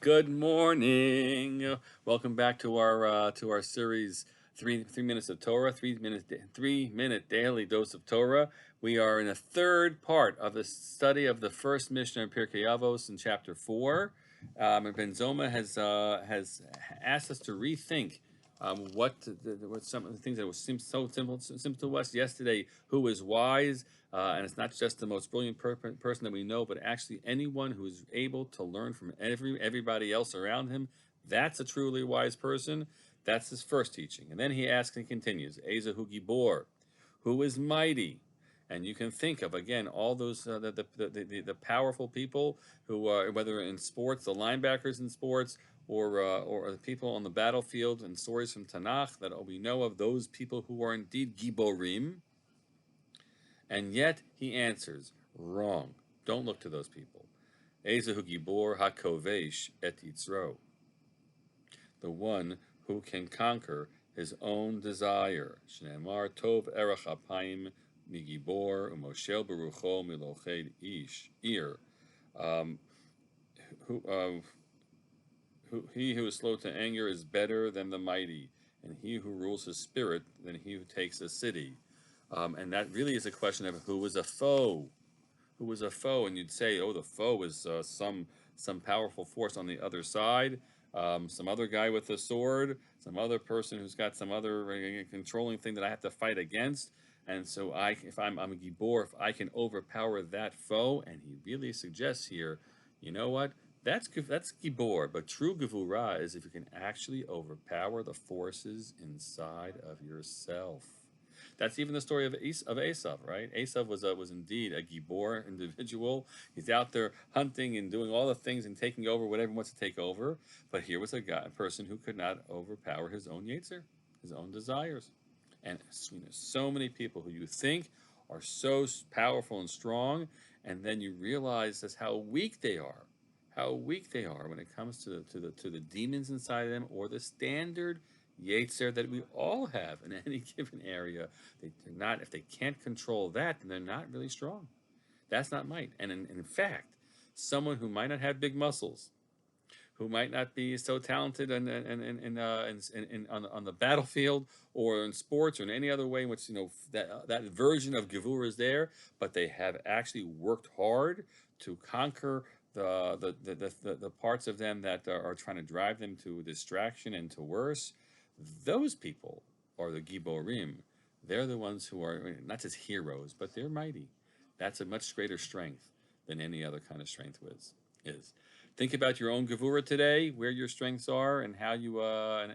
Good morning. Welcome back to our series, three minutes of Torah, 3 minute daily dose of Torah. We are in a third part of the study of the first Mishnah in Pirkei Avos in chapter 4. And Ben Zoma has asked us to rethink what some of the things that seem so simple to us yesterday. Who is wise? And it's not just the most brilliant person that we know, but actually anyone who is able to learn from everybody else around him. That's a truly wise person. That's his first teaching. And then he asks and continues, Ezehu Gibor, who is mighty. And you can think of, again, all those the powerful people who are, whether in sports, the linebackers in sports, or the people on the battlefield, and stories from Tanakh that we know of, those people who are indeed Giborim. And yet he answers, wrong. Don't look to those people. Ezehu Gibor HaKovesh et Yitzro. The one who can conquer his own desire. Shneimar Tov Erech Apayim Migibor Umoshel Berucho Miloched Ish. Ir. He who is slow to anger is better than the mighty, and he who rules his spirit than he who takes a city. And that really is a question of who was a foe. Who was a foe? And you'd say, oh, the foe is some powerful force on the other side, some other guy with a sword, some other person who's got some other controlling thing that I have to fight against. And so if I'm a gibor, if I can overpower that foe, and he really suggests here, you know what? That's gibor, but true gevurah is if you can actually overpower the forces inside of yourself. That's even the story of Esav, right? Esav was indeed a gibor individual. He's out there hunting and doing all the things and taking over whatever he wants to take over. But here was a person who could not overpower his own yetzer, his own desires. And so many people who you think are so powerful and strong, and then you realize that's how weak they are. How weak they are when it comes to the demons inside of them, or the standard Yetzer that we all have in any given area. They're not, if they can't control that, then they're not really strong. That's not might. And in fact, someone who might not have big muscles, who might not be so talented on the battlefield or in sports or in any other way in which that version of gevurah is there, but they have actually worked hard to conquer the parts of them that are trying to drive them to distraction and to worse. Those people are the giborim. They're the ones who are not just heroes, but they're mighty. That's a much greater strength than any other kind of strength is. Think about your own gevurah today, where your strengths are, and how you and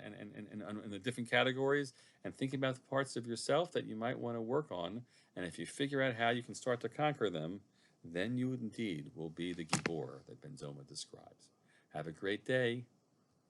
the different categories, and think about the parts of yourself that you might want to work on. And if you figure out how you can start to conquer them, then you indeed will be the gibor that Ben Zoma describes. Have a great day.